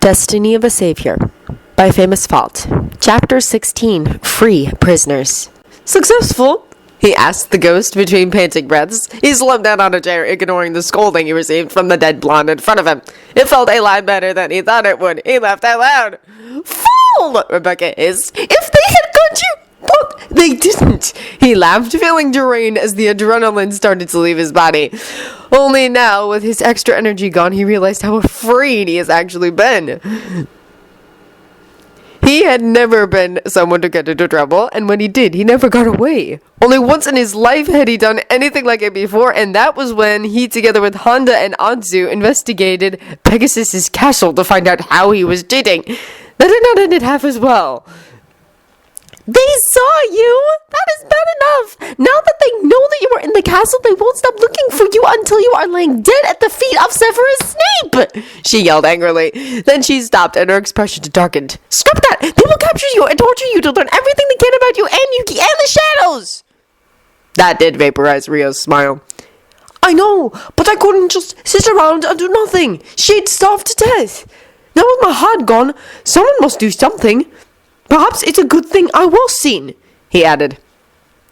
Destiny of a Savior by Famous Fault. Chapter 16. Free Prisoners. Successful? He asked the ghost between panting breaths. He slumped down on a chair, ignoring the scolding he received from the dead blonde in front of him. It felt a lot better than he thought it would. He laughed out loud. Fool! Rebecca hissed. If they had got you... But they didn't. He laughed, feeling drained as the adrenaline started to leave his body. Only now, with his extra energy gone, he realized how afraid he has actually been. He had never been someone to get into trouble, and when he did, he never got away. Only once in his life had he done anything like it before, and that was when he, together with Honda and Anzu, investigated Pegasus's castle to find out how he was cheating. That did not end it half as well. They saw you! That is bad enough! Now that they know that you are in the castle, they won't stop looking for you until you are laying dead at the feet of Severus Snape! She yelled angrily. Then she stopped and her expression darkened. Stop that! They will capture you and torture you to learn everything they can about you and Yugi and the shadows! That did vaporize Rio's smile. I know, but I couldn't just sit around and do nothing. She'd starve to death. Now with my heart gone, someone must do something. Perhaps it's a good thing I was seen, he added.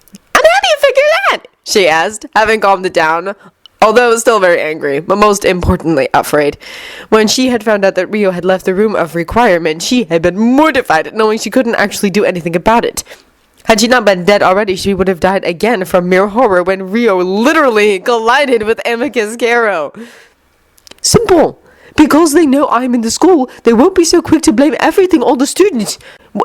And how do you figure that? She asked, having calmed it down, although still very angry, but most importantly afraid. When she had found out that Rio had left the room of requirement, she had been mortified, knowing she couldn't actually do anything about it. Had she not been dead already, she would have died again from mere horror when Rio literally collided with Amicus Caro. Simple. Because they know I'm in the school, they won't be so quick to blame everything on the students.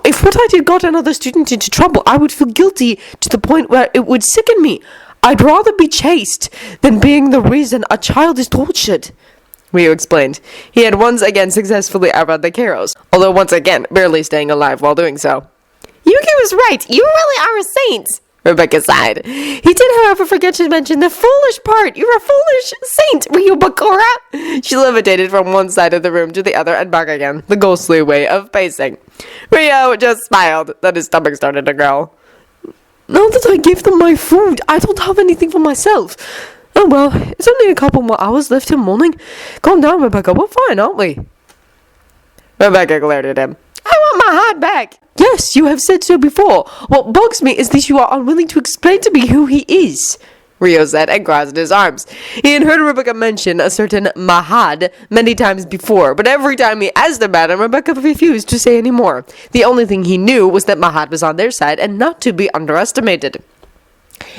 If what I did got another student into trouble, I would feel guilty to the point where it would sicken me. I'd rather be chased than being the reason a child is tortured. Rio explained. He had once again successfully outrun the Caros, although once again barely staying alive while doing so. Yugi was right. You really are a saint. Rebecca sighed. He did, however, forget to mention the foolish part. You're a foolish saint, Rio Bakura. She levitated from one side of the room to the other and back again, the ghostly way of pacing. Rio just smiled, then his stomach started to growl. Now that I gave them my food, I don't have anything for myself. Oh well, it's only a couple more hours left till morning. Calm down, Rebecca, we're fine, aren't we? Rebecca glared at him. I want my heart back. Yes, you have said so before. What bugs me is that you are unwilling to explain to me who he is, Rio said and crossed his arms. He had heard Rebecca mention a certain Mahad many times before, but every time he asked about him, Rebecca refused to say any more. The only thing he knew was that Mahad was on their side and not to be underestimated.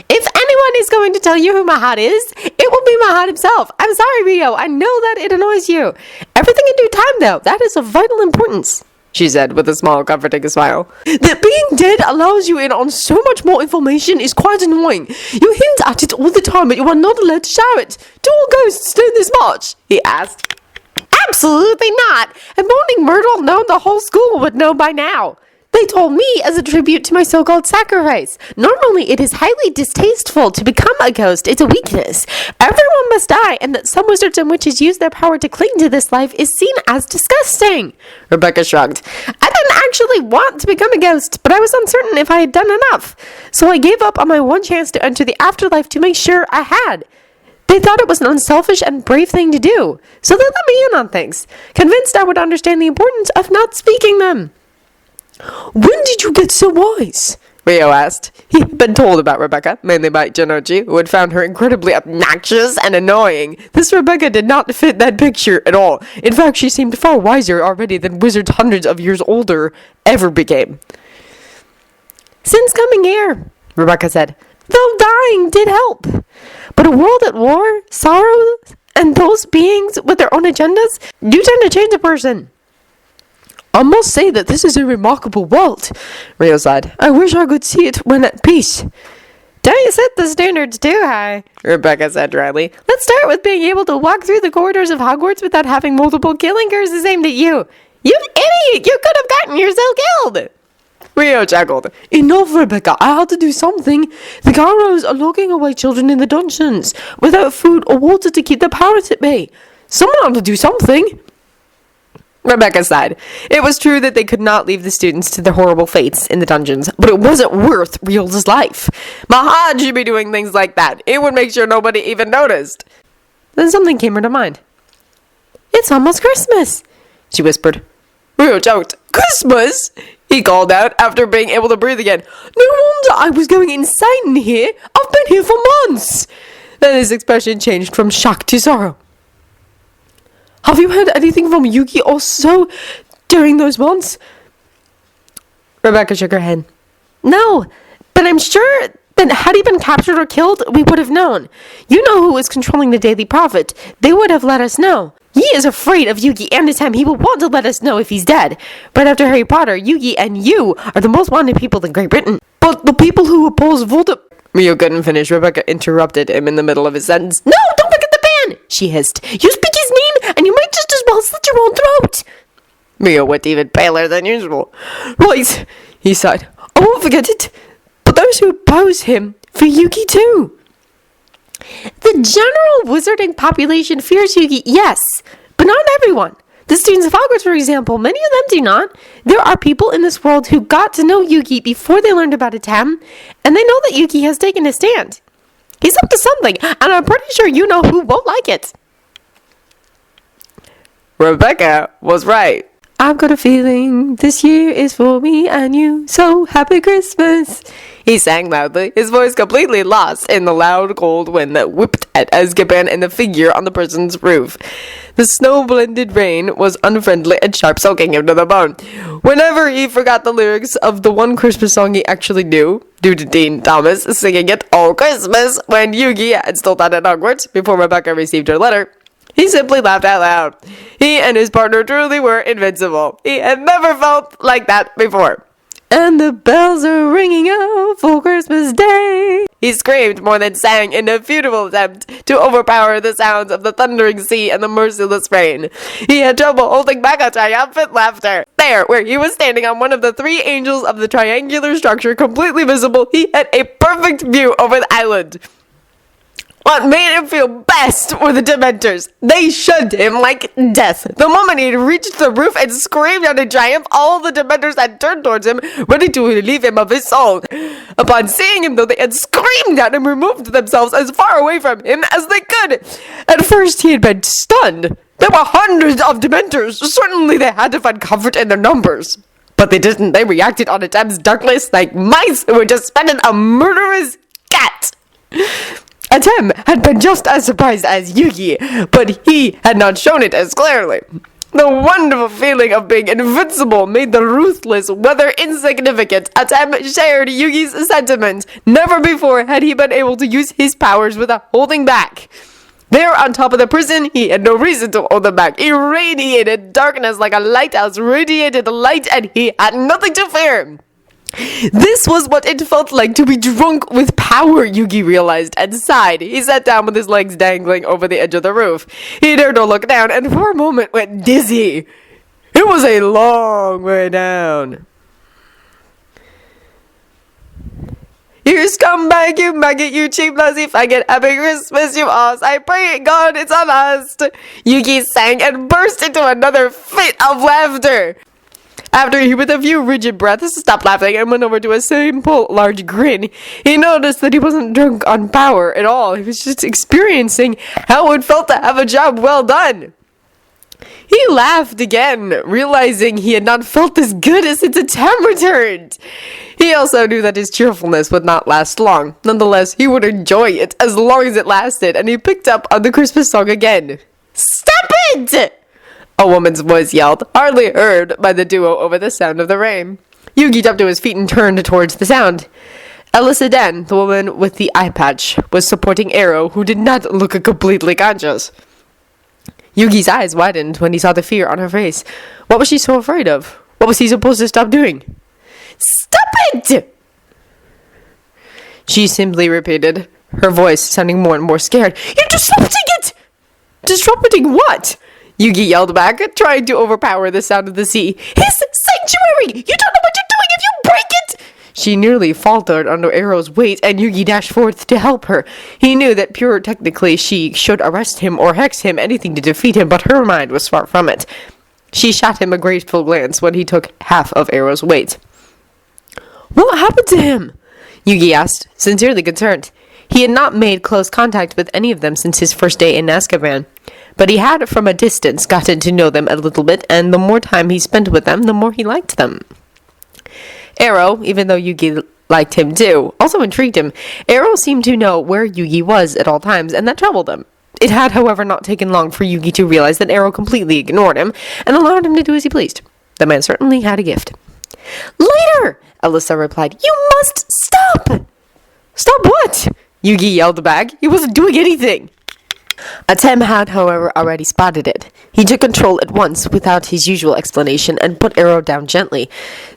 If anyone is going to tell you who Mahad is, it will be Mahad himself. I'm sorry, Rio. I know that it annoys you. Everything in due time, though. That is of vital importance, she said with a small, comforting smile. That being dead allows you in on so much more information is quite annoying. You hint at it all the time, but you are not allowed to shout it. Do all ghosts know this much? He asked. Absolutely not. If Moaning Myrtle known, the whole school would know by now. They told me as a tribute to my so-called sacrifice. Normally, it is highly distasteful to become a ghost. It's a weakness. Everyone must die, and that some wizards and witches use their power to cling to this life is seen as disgusting. Rebecca shrugged. I didn't actually want to become a ghost, but I was uncertain if I had done enough. So I gave up on my one chance to enter the afterlife to make sure I had. They thought it was an unselfish and brave thing to do, so they let me in on things, convinced I would understand the importance of not speaking them. When did you get so wise? Rio asked. He had been told about Rebecca, mainly by Jinochi, who had found her incredibly obnoxious and annoying. This Rebecca did not fit that picture at all. In fact, she seemed far wiser already than wizards hundreds of years older ever became. Since coming here, Rebecca said, though dying did help. But a world at war, sorrow, and those beings with their own agendas do tend to change a person. I must say that this is a remarkable world, Rio sighed. I wish I could see it when at peace. Don't you set the standards too high, Rebecca said dryly. Let's start with being able to walk through the corridors of Hogwarts without having multiple killing curses aimed at you. You idiot! You could have gotten yourself killed! Rio chuckled. Enough, Rebecca. I had to do something. The Caros are locking away children in the dungeons without food or water to keep the pirates at bay. Someone had to do something. Rebecca sighed. It was true that they could not leave the students to their horrible fates in the dungeons, but it wasn't worth Riel's life. Mahad should be doing things like that. It would make sure nobody even noticed. Then something came her to mind. It's almost Christmas. she whispered. Rio choked. Christmas? He called out after being able to breathe again. No wonder I was going insane in here. I've been here for months. Then his expression changed from shock to sorrow. Have you heard anything from Yugi or so during those months? Rebecca shook her head. No, but I'm sure that had he been captured or killed, we would have known. You know who was controlling the Daily Prophet. They would have let us know. He is afraid of Yugi and his time. He will want to let us know if he's dead. Right after Harry Potter, Yugi and you are the most wanted people in Great Britain. But the people who oppose Voldemort... Rio couldn't finish. Rebecca interrupted him in the middle of his sentence. No, don't forget the ban! She hissed. You speak his name, and you might just as well slit your own throat. Rio went even paler than usual. Right, he sighed. I won't forget it. But those who oppose him fear Yugi too. The general wizarding population fears Yugi, yes, but not everyone. The students of Hogwarts, for example, many of them do not. There are people in this world who got to know Yugi before they learned about Atem, and they know that Yugi has taken a stand. He's up to something, and I'm pretty sure you know who won't like it. Rebecca was right. I've got a feeling this year is for me and you, so happy Christmas. He sang loudly, his voice completely lost in the loud cold wind that whipped at Azkaban and the figure on the prison's roof. The snow-blended rain was unfriendly and sharp, soaking him to the bone. Whenever he forgot the lyrics of the one Christmas song he actually knew, due to Dean Thomas singing it all Christmas when Yugi had still taught at Hogwarts before Rebecca received her letter, he simply laughed out loud. He and his partner truly were invincible. He had never felt like that before. And the bells are ringing out for Christmas Day. He screamed more than sang in a futile attempt to overpower the sounds of the thundering sea and the merciless rain. He had trouble holding back a triumphant laughter. There, where he was standing on one of the three angels of the triangular structure completely visible, he had a perfect view over the island. What made him feel best were the Dementors. They shunned him like death. The moment he reached the roof and screamed out in triumph, all the Dementors had turned towards him, ready to relieve him of his soul. Upon seeing him, though, they had screamed out and removed themselves as far away from him as they could. At first, he had been stunned. There were hundreds of Dementors. Certainly they had to find comfort in their numbers. But they didn't. They reacted on Atem's darkness like mice who had just spotted a murderous cat. Atem had been just as surprised as Yugi, but he had not shown it as clearly. The wonderful feeling of being invincible made the ruthless weather insignificant. Atem shared Yugi's sentiment. Never before had he been able to use his powers without holding back. There on top of the prison, he had no reason to hold them back. He radiated darkness like a lighthouse radiated light, and he had nothing to fear. This was what it felt like to be drunk with power, Yugi realized, and sighed. He sat down with his legs dangling over the edge of the roof. He dared to look down, and for a moment went dizzy. It was a long way down. You scumbag, you maggot, you cheap lousy faggot, happy Christmas, you ass, I pray God it's a last. Yugi sang and burst into another fit of laughter. After he, with a few rigid breaths, stopped laughing and went over to a simple, large grin, he noticed that he wasn't drunk on power at all. He was just experiencing how it felt to have a job well done. He laughed again, realizing he had not felt as good since Atem returned. He also knew that his cheerfulness would not last long. Nonetheless, he would enjoy it as long as it lasted, and he picked up on the Christmas song again. Stop it! A woman's voice yelled, hardly heard by the duo over the sound of the rain. Yugi jumped to his feet and turned towards the sound. Elisa Den, the woman with the eye patch, was supporting Arrow, who did not look completely conscious. Yugi's eyes widened when he saw the fear on her face. What was she so afraid of? What was he supposed to stop doing? Stop it! She simply repeated, her voice sounding more and more scared. You're disrupting it! Disrupting what? Yugi yelled back, trying to overpower the sound of the sea. His sanctuary! You don't know what you're doing if you break it! She nearly faltered under Arrow's weight, and Yugi dashed forth to help her. He knew that pure technically she should arrest him or hex him, anything to defeat him, but her mind was far from it. She shot him a grateful glance when he took half of Arrow's weight. What happened to him? Yugi asked, sincerely concerned. He had not made close contact with any of them since his first day in Azkaban. But he had, from a distance, gotten to know them a little bit, and the more time he spent with them, the more he liked them. Arrow, even though Yugi liked him too, also intrigued him. Arrow seemed to know where Yugi was at all times, and that troubled him. It had, however, not taken long for Yugi to realize that Arrow completely ignored him and allowed him to do as he pleased. The man certainly had a gift. "Later!" Alyssa replied. "You must stop!" "Stop what?" Yugi yelled back. "He wasn't doing anything." Atem had, however, already spotted it. He took control at once, without his usual explanation, and put Arrow down gently.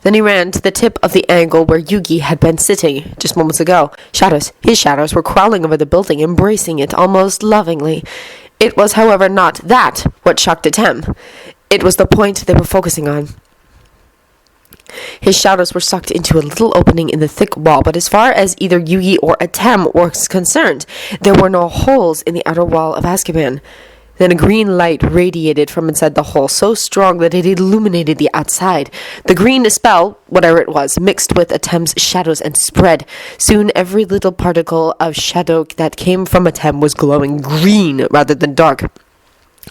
Then he ran to the tip of the angle where Yugi had been sitting just moments ago. His shadows were crawling over the building, embracing it almost lovingly. It was, however, not that what shocked Atem. It was the point they were focusing on. His shadows were sucked into a little opening in the thick wall, but as far as either Yugi or Atem was concerned, there were no holes in the outer wall of Azkaban. Then a green light radiated from inside the hole, so strong that it illuminated the outside. The green spell, whatever it was, mixed with Atem's shadows and spread. Soon every little particle of shadow that came from Atem was glowing green rather than dark.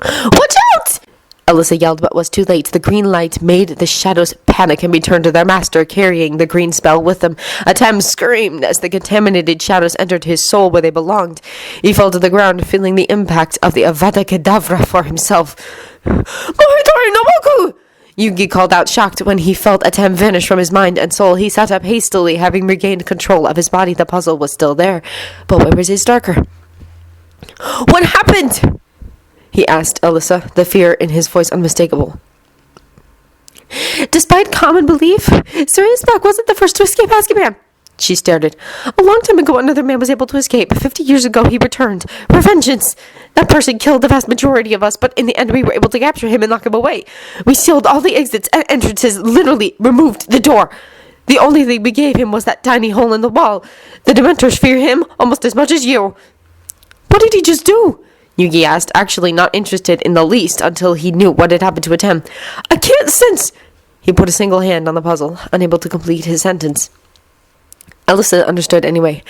"Watch out!" Alyssa yelled, but was too late. The green light made the shadows panic and return to their master, carrying the green spell with them. Atem screamed as the contaminated shadows entered his soul where they belonged. He fell to the ground, feeling the impact of the Avada Kedavra for himself. "Mohitori no Boku!" Yugi called out, shocked, when he felt Atem vanish from his mind and soul. He sat up hastily, having regained control of his body. The puzzle was still there, but where was his darker? "What happened?" he asked Alyssa, the fear in his voice unmistakable. "Despite common belief, Sirius Black wasn't the first to escape Azkaban." She stared at. "A long time ago, another man was able to escape. 50 years ago, he returned. Revengeance! That person killed the vast majority of us, but in the end, we were able to capture him and lock him away. We sealed all the exits and entrances, literally removed the door. The only thing we gave him was that tiny hole in the wall. The Dementors fear him almost as much as you." "What did he just do?" Yugi asked, actually not interested in the least until he knew what had happened to Atem. "I can't sense—" He put a single hand on the puzzle, unable to complete his sentence. Alyssa understood anyway.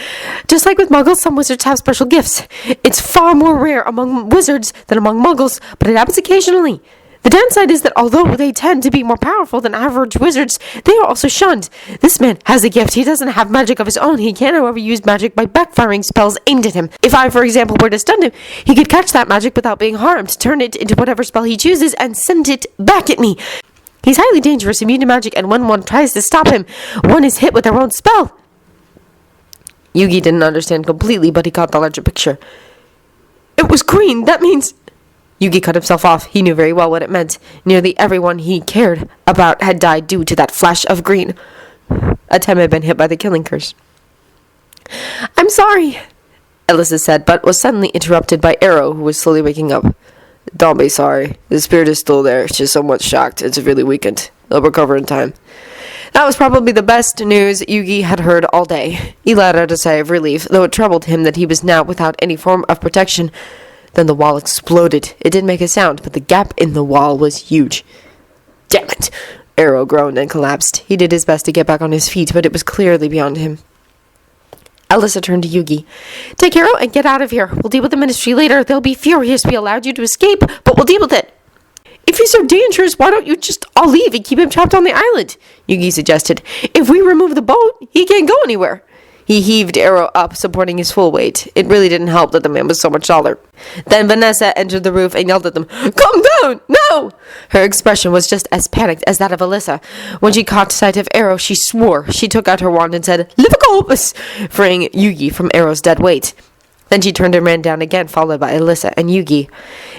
"Just like with Muggles, some wizards have special gifts. It's far more rare among wizards than among Muggles, but it happens occasionally. The downside is that although they tend to be more powerful than average wizards, they are also shunned. This man has a gift. He doesn't have magic of his own. He can, however, use magic by backfiring spells aimed at him. If I, for example, were to stun him, he could catch that magic without being harmed, turn it into whatever spell he chooses, and send it back at me. He's highly dangerous, immune to magic, and when one tries to stop him, one is hit with their own spell." Yugi didn't understand completely, but he caught the larger picture. "It was green. That means—" Yugi cut himself off. He knew very well what it meant. Nearly everyone he cared about had died due to that flash of green. Atem had been hit by the killing curse. "I'm sorry," Alyssa said, but was suddenly interrupted by Arrow, who was slowly waking up. "Don't be sorry. The spirit is still there. It's just somewhat shocked. It's really weakened. They'll recover in time." That was probably the best news Yugi had heard all day. He let out a sigh of relief, though it troubled him that he was now without any form of protection. Then the wall exploded. It didn't make a sound, but the gap in the wall was huge. "Damn it!" Arrow groaned and collapsed. He did his best to get back on his feet, but it was clearly beyond him. Alyssa turned to Yugi. "Take Arrow and get out of here. We'll deal with the Ministry later. They'll be furious we allowed you to escape, but we'll deal with it." "If he's so dangerous, why don't you just all leave and keep him trapped on the island?" Yugi suggested. "If we remove the boat, he can't go anywhere." He heaved Arrow up, supporting his full weight. It really didn't help that the man was so much taller. Then Vanessa entered the roof and yelled at them, "Come down! No!" Her expression was just as panicked as that of Alyssa. When she caught sight of Arrow, she swore. She took out her wand and said, "Livicorpus!" freeing Yugi from Arrow's dead weight. Then she turned and ran down again, followed by Alyssa and Yugi.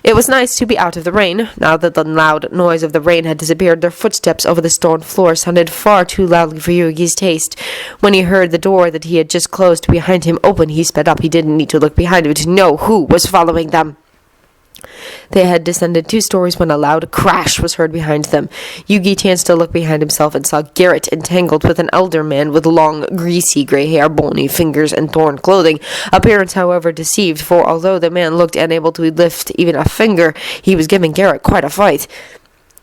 It was nice to be out of the rain. Now that the loud noise of the rain had disappeared, their footsteps over the stone floor sounded far too loudly for Yugi's taste. When he heard the door that he had just closed behind him open, he sped up. He didn't need to look behind him to know who was following them. They had descended 2 stories when a loud crash was heard behind them. Yugi chanced to look behind himself and saw Garrett entangled with an elder man with long, greasy gray hair, bony fingers, and torn clothing. Appearance, however, deceived, for although the man looked unable to lift even a finger, he was giving Garrett quite a fight.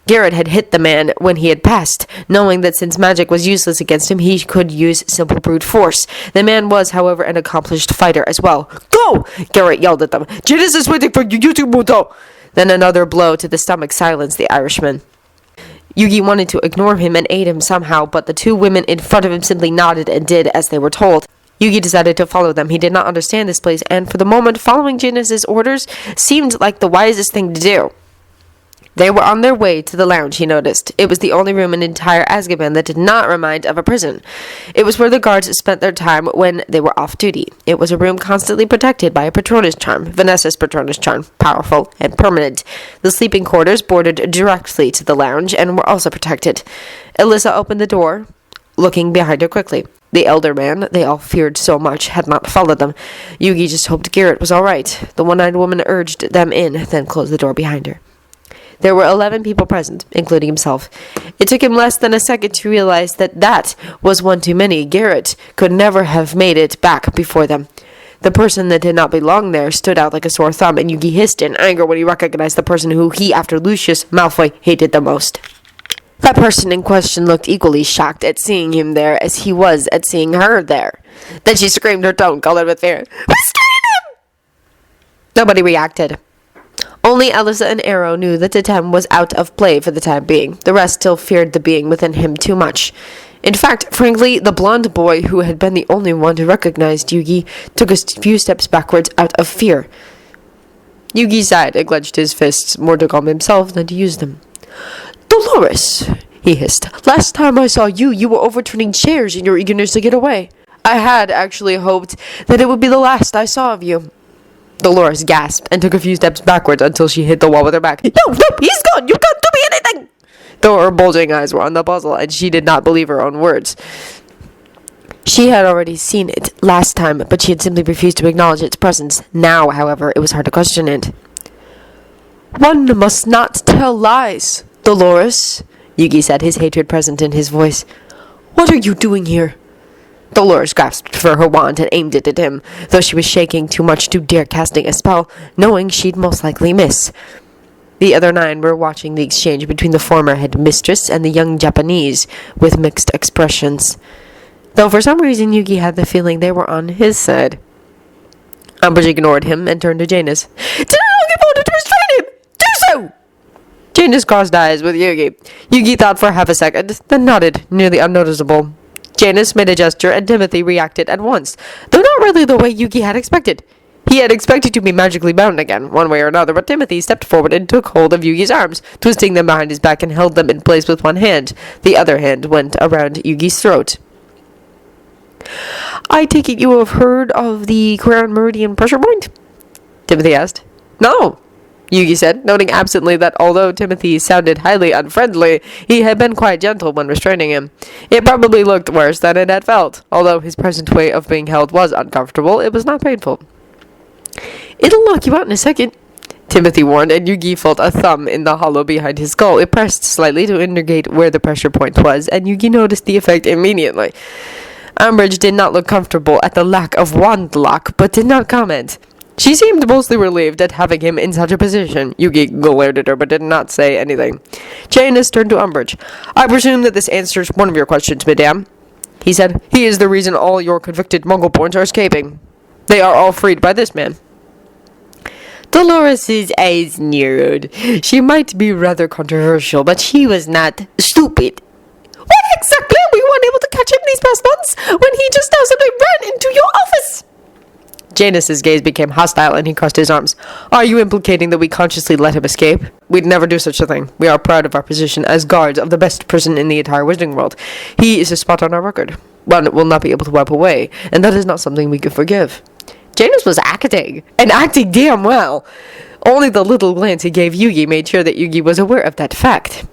Garrett had hit the man when he had passed, knowing that since magic was useless against him, he could use simple brute force. The man was, however, an accomplished fighter as well. "Go!" Garrett yelled at them. "Janice is waiting for you, Yutsumoto!" Then another blow to the stomach silenced the Irishman. Yugi wanted to ignore him and aid him somehow, but the two women in front of him simply nodded and did as they were told. Yugi decided to follow them. He did not understand this place, and for the moment, following Janus's orders seemed like the wisest thing to do. They were on their way to the lounge, he noticed. It was the only room in entire Azkaban that did not remind of a prison. It was where the guards spent their time when they were off duty. It was a room constantly protected by a Patronus charm, Vanessa's Patronus charm, powerful and permanent. The sleeping quarters bordered directly to the lounge and were also protected. Alyssa opened the door, looking behind her quickly. The elder man they all feared so much had not followed them. Yugi just hoped Garrett was all right. The one-eyed woman urged them in, then closed the door behind her. There were 11 people present, including himself. It took him less than a second to realize that was one too many. Garrett could never have made it back before them. The person that did not belong there stood out like a sore thumb, and Yugi hissed in anger when he recognized the person who he, after Lucius Malfoy, hated the most. That person in question looked equally shocked at seeing him there as he was at seeing her there. Then she screamed, her tone colored with fear. "Restrain him!" Nobody reacted. Only Alyssa and Arrow knew that Tatem was out of play for the time being. The rest still feared the being within him too much. In fact, frankly, the blonde boy, who had been the only one who recognized Yugi, took a few steps backwards out of fear. Yugi sighed and clenched his fists, more to calm himself than to use them. "Dolores," he hissed. "Last time I saw you, you were overturning chairs in your eagerness to get away. I had actually hoped that it would be the last I saw of you." Dolores gasped and took a few steps backwards until she hit the wall with her back. No, he's gone! You can't do me anything! Though her bulging eyes were on the puzzle, and she did not believe her own words. She had already seen it last time, but she had simply refused to acknowledge its presence. Now, however, it was hard to question it. "One must not tell lies, Dolores," Yugi said, his hatred present in his voice. "What are you doing here?" Dolores grasped for her wand and aimed it at him, though she was shaking too much to dare casting a spell, knowing she'd most likely miss. The other 9 were watching the exchange between the former headmistress and the young Japanese with mixed expressions, though for some reason Yugi had the feeling they were on his side. Umbridge ignored him and turned to Janus. "Did I give order to restrain him? Do so!" Janus crossed eyes with Yugi. Yugi thought for half a second, then nodded, nearly unnoticeable. Janus made a gesture, and Timothy reacted at once, though not really the way Yugi had expected. He had expected to be magically bound again, one way or another, but Timothy stepped forward and took hold of Yugi's arms, twisting them behind his back and held them in place with one hand. The other hand went around Yugi's throat. "I take it you have heard of the Crown Meridian pressure point?" Timothy asked. "No," Yugi said, noting absently that although Timothy sounded highly unfriendly, he had been quite gentle when restraining him. It probably looked worse than it had felt. Although his present way of being held was uncomfortable, it was not painful. "It'll knock you out in a second," Timothy warned, and Yugi felt a thumb in the hollow behind his skull. It pressed slightly to indicate where the pressure point was, and Yugi noticed the effect immediately. Umbridge did not look comfortable at the lack of wand lock, but did not comment. She seemed mostly relieved at having him in such a position. Yugi glared at her, but did not say anything. Janus turned to Umbridge. "I presume that this answers one of your questions, madame," he said. "He is the reason all your convicted Muggle-borns are escaping. They are all freed by this man." Dolores' eyes narrowed. She might be rather controversial, but she was not stupid. "What exactly are we unable to catch him these past months, when he just now simply ran into your office?" Janus's gaze became hostile, and he crossed his arms. "Are you implicating that we consciously let him escape? We'd never do such a thing. We are proud of our position as guards of the best prison in the entire wizarding world. He is a spot on our record. One will not be able to wipe away, and that is not something we can forgive." Janus was acting, and acting damn well. Only the little glance he gave Yugi made sure that Yugi was aware of that fact.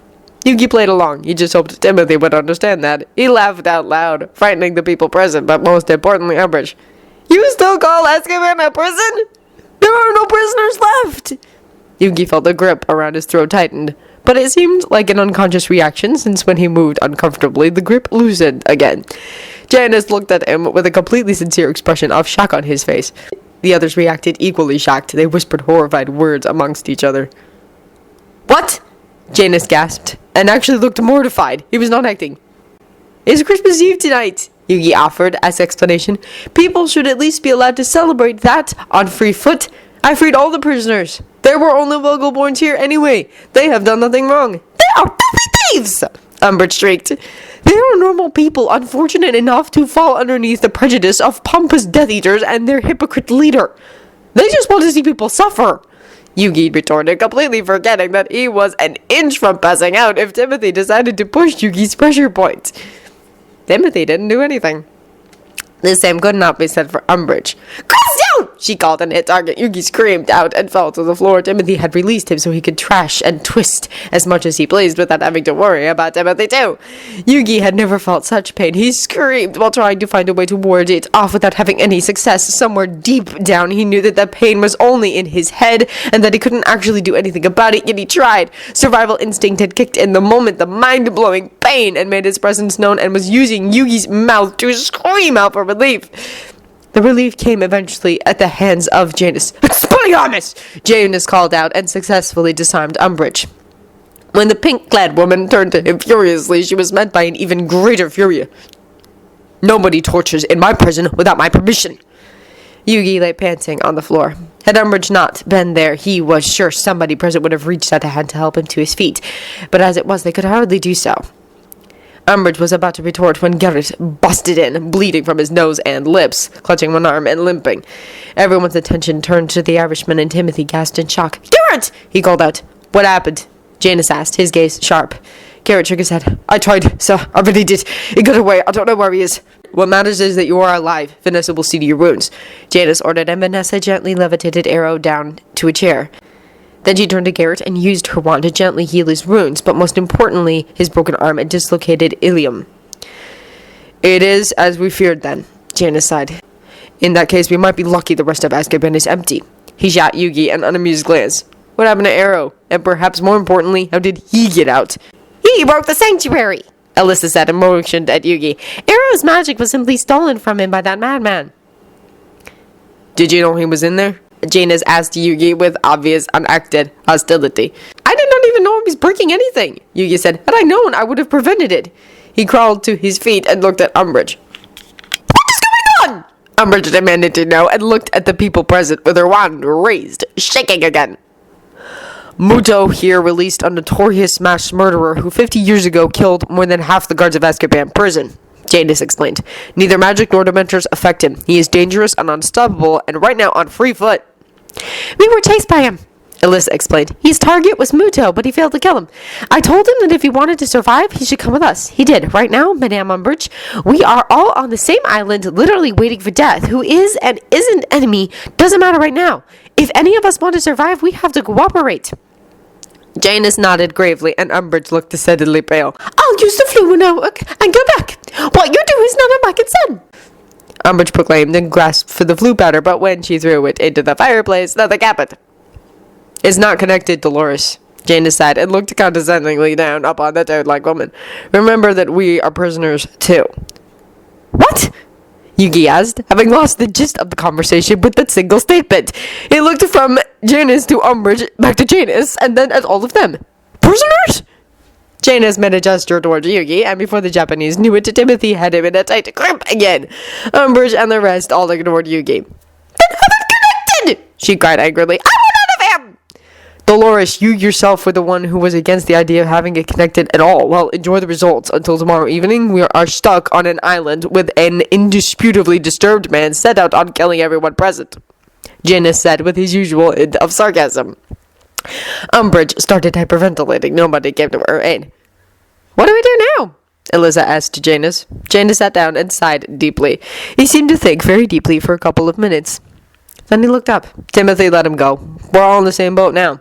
Yugi played along. He just hoped Timothy would understand that. He laughed out loud, frightening the people present, but most importantly Umbridge. "You still call Azkaban a prison? There are no prisoners left!" Yugi felt the grip around his throat tightened, but it seemed like an unconscious reaction, since when he moved uncomfortably, the grip loosened again. Janus looked at him with a completely sincere expression of shock on his face. The others reacted equally shocked. They whispered horrified words amongst each other. "What?" Janus gasped, and actually looked mortified. He was not acting. "It's Christmas Eve tonight," Yugi offered as explanation. "People should at least be allowed to celebrate that on free foot. I freed all the prisoners." They were only Muggleborns here anyway. They have done nothing wrong. They are filthy thieves! Umbridge shrieked. They are normal people, unfortunate enough to fall underneath the prejudice of pompous Death Eaters and their hypocrite leader. They just want to see people suffer, Yugi retorted, completely forgetting that he was an inch from passing out if Timothy decided to push Yugi's pressure point. Timothy didn't do anything. The same could not be said for Umbridge. Cross down! She called and hit target. Yugi screamed out and fell to the floor. Timothy had released him so he could trash and twist as much as he pleased without having to worry about Timothy too. Yugi had never felt such pain. He screamed while trying to find a way to ward it off without having any success. Somewhere deep down he knew that the pain was only in his head and that he couldn't actually do anything about it, yet he tried. Survival instinct had kicked in the moment the mind-blowing pain and made his presence known and was using Yugi's mouth to scream out for relief. The relief came eventually at the hands of Janus. Expelliarmus! Janus called out and successfully disarmed Umbridge. When the pink-clad woman turned to him furiously, she was met by an even greater fury. Nobody tortures in my prison without my permission. Yugi lay panting on the floor. Had Umbridge not been there, he was sure somebody present would have reached out a hand to help him to his feet. But as it was, they could hardly do so. Umbridge was about to retort when Garrett busted in, bleeding from his nose and lips, clutching one arm and limping. Everyone's attention turned to the Irishman, and Timothy gasped in shock. Garrett! He called out. What happened? Janus asked, his gaze sharp. Garrett shook his head. I tried, sir. I really did. He got away. I don't know where he is. What matters is that you are alive. Vanessa will see to your wounds. Janus ordered, and Vanessa gently levitated Arrow down to a chair. Then she turned to Garrett and used her wand to gently heal his wounds, but most importantly, his broken arm and dislocated ilium. It is as we feared then, Janus sighed. In that case, we might be lucky the rest of Azkaban is empty. He shot Yugi an unamused glance. What happened to Arrow? And perhaps more importantly, how did he get out? He broke the sanctuary, Alyssa said and motioned at Yugi. Arrow's magic was simply stolen from him by that madman. Did you know he was in there? Janus asked Yugi with obvious unacted hostility. I did not even know he was breaking anything, Yugi said. Had I known, I would have prevented it. He crawled to his feet and looked at Umbridge. What is going on? Umbridge demanded to know and looked at the people present with her wand raised, shaking again. Muto here released a notorious mass murderer who 50 years ago killed more than half the guards of Azkaban prison, Janus explained. Neither magic nor dementors affect him. He is dangerous and unstoppable and right now on free foot. We were chased by him, Alyssa explained. His target was Muto, but he failed to kill him. I told him that if he wanted to survive, he should come with us. He did. Right now, Madame Umbridge, we are all on the same island, literally waiting for death. Who is and isn't enemy doesn't matter right now. If any of us want to survive, we have to cooperate. Janus nodded gravely, and Umbridge looked decidedly pale. I'll use the flu notebook and go back. What you do is none of my concern, Umbridge proclaimed and grasped for the flue powder, but when she threw it into the fireplace, nothing happened. It's not connected, Dolores, Janus said, and looked condescendingly down upon the toad-like woman. Remember that we are prisoners, too. What? Yugi asked, having lost the gist of the conversation with that single statement. He looked from Janus to Umbridge, back to Janus, and then at all of them. Prisoners? Janus made a gesture towards Yugi, and before the Japanese knew it, Timothy had him in a tight grip again. Umbridge and the rest all ignored Yugi. Then how are connected? She cried angrily. I want out of him! Dolores, you yourself were the one who was against the idea of having it connected at all. Well, enjoy the results. Until tomorrow evening, we are stuck on an island with an indisputably disturbed man set out on killing everyone present, Janus said with his usual hint of sarcasm. Umbridge started hyperventilating. Nobody came to her aid. What do we do now? Alyssa asked Janus. Janus sat down and sighed deeply. He seemed to think very deeply for a couple of minutes. Then he looked up. Timothy let him go. We're all in the same boat now.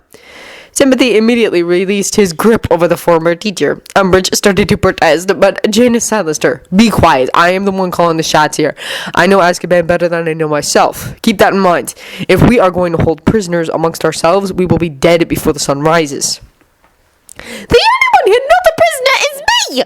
Timothy immediately released his grip over the former teacher. Umbridge started to protest, but Janus silenced her. Be quiet. I am the one calling the shots here. I know Azkaban better than I know myself. Keep that in mind. If we are going to hold prisoners amongst ourselves, we will be dead before the sun rises. The only one who not the prisoner is me!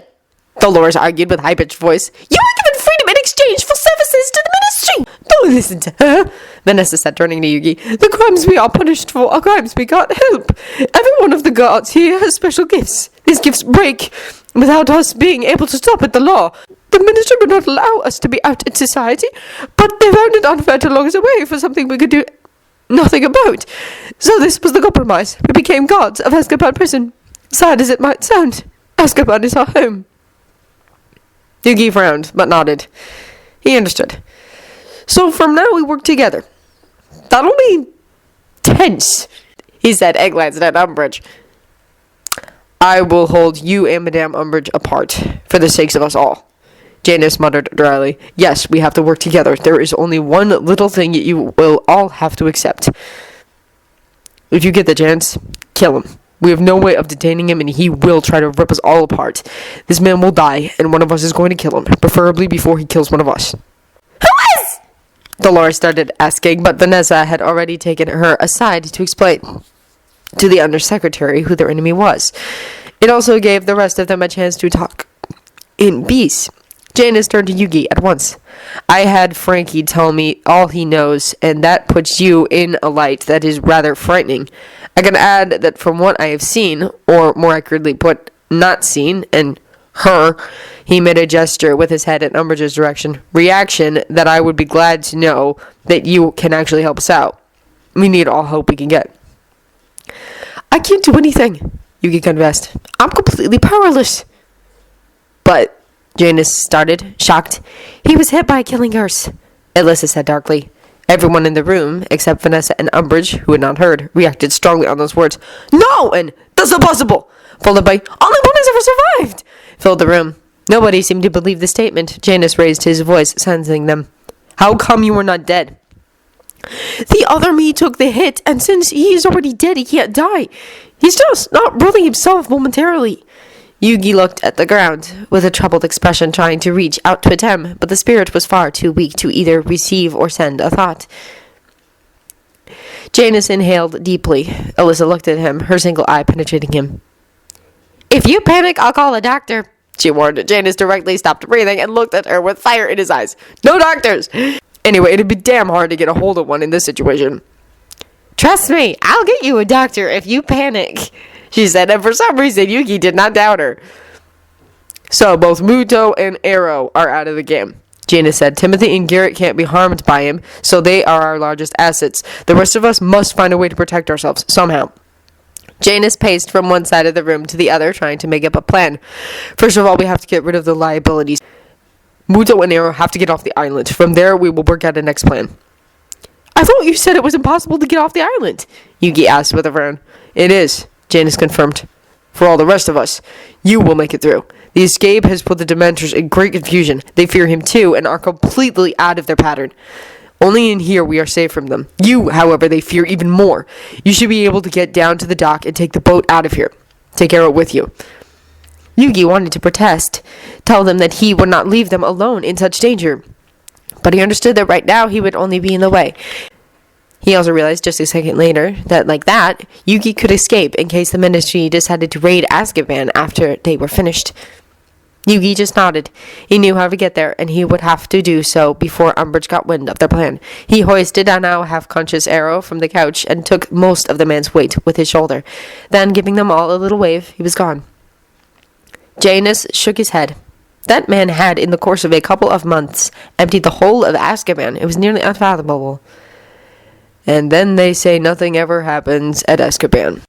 Dolores argued with high-pitched voice. You were given freedom in exchange for services to the ministry! Don't listen to her, Vanessa said, turning to Yugi. The crimes we are punished for are crimes we can't help. Every one of the guards here has special gifts. These gifts break without us being able to stop at the law. The ministry would not allow us to be out in society, but they found it unfair to lock us away for something we could do nothing about. So this was the compromise. We became guards of Azkaban prison. Sad as it might sound, Azkaban is our home. Yugi frowned, but nodded. He understood. So from now we work together. That'll be tense, he said, and glanced at Umbridge. I will hold you and Madame Umbridge apart, for the sakes of us all. Janus muttered dryly. Yes, we have to work together. There is only one little thing you will all have to accept. If you get the chance, kill him. We have no way of detaining him, and he will try to rip us all apart. This man will die, and one of us is going to kill him, preferably before he kills one of us. Who is? Dolores started asking, but Vanessa had already taken her aside to explain to the undersecretary who their enemy was. It also gave the rest of them a chance to talk in peace. Janus turned to Yugi at once. I had Frankie tell me all he knows, and that puts you in a light that is rather frightening. I can add that from what I have seen, or more accurately put, not seen, and her, he made a gesture with his head in Umbridge's direction, reaction that I would be glad to know that you can actually help us out. We need all help we can get. I can't do anything, Yugi confessed. I'm completely powerless. But Janus started, shocked. He was hit by a killing curse, Alyssa said darkly. Everyone in the room, except Vanessa and Umbridge, who had not heard, reacted strongly on those words. No, and that's impossible! Followed by, only one has ever survived! Filled the room. Nobody seemed to believe the statement. Janus raised his voice, silencing them. How come you were not dead? The other me took the hit, and since he is already dead, he can't die. He's just not really himself momentarily. Yugi looked at the ground, with a troubled expression, trying to reach out to him, but the spirit was far too weak to either receive or send a thought. Janus inhaled deeply. Alyssa looked at him, her single eye penetrating him. If you panic, I'll call a doctor, she warned. Janus directly stopped breathing and looked at her with fire in his eyes. No doctors! Anyway, it'd be damn hard to get a hold of one in this situation. Trust me, I'll get you a doctor if you panic, she said, and for some reason, Yugi did not doubt her. So, both Muto and Arrow are out of the game, Janus said. Timothy and Garrett can't be harmed by him, so they are our largest assets. The rest of us must find a way to protect ourselves, somehow. Janus paced from one side of the room to the other, trying to make up a plan. First of all, we have to get rid of the liabilities. Muto and Arrow have to get off the island. From there, we will work out a next plan. I thought you said it was impossible to get off the island, Yugi asked with a frown. It is, Janus confirmed. For all the rest of us, you will make it through. The escape has put the Dementors in great confusion. They fear him too, and are completely out of their pattern. Only in here we are safe from them. You, however, they fear even more. You should be able to get down to the dock and take the boat out of here. Take Arrow with you. Yugi wanted to protest, tell them that he would not leave them alone in such danger. But he understood that right now he would only be in the way. He also realized just a second later that, like that, Yugi could escape in case the Ministry decided to raid Azkaban after they were finished. Yugi just nodded. He knew how to get there, and he would have to do so before Umbridge got wind of their plan. He hoisted a now half-conscious Arrow from the couch and took most of the man's weight with his shoulder. Then, giving them all a little wave, he was gone. Janus shook his head. That man had, in the course of a couple of months, emptied the whole of Azkaban. It was nearly unfathomable. And then they say nothing ever happens at Azkaban.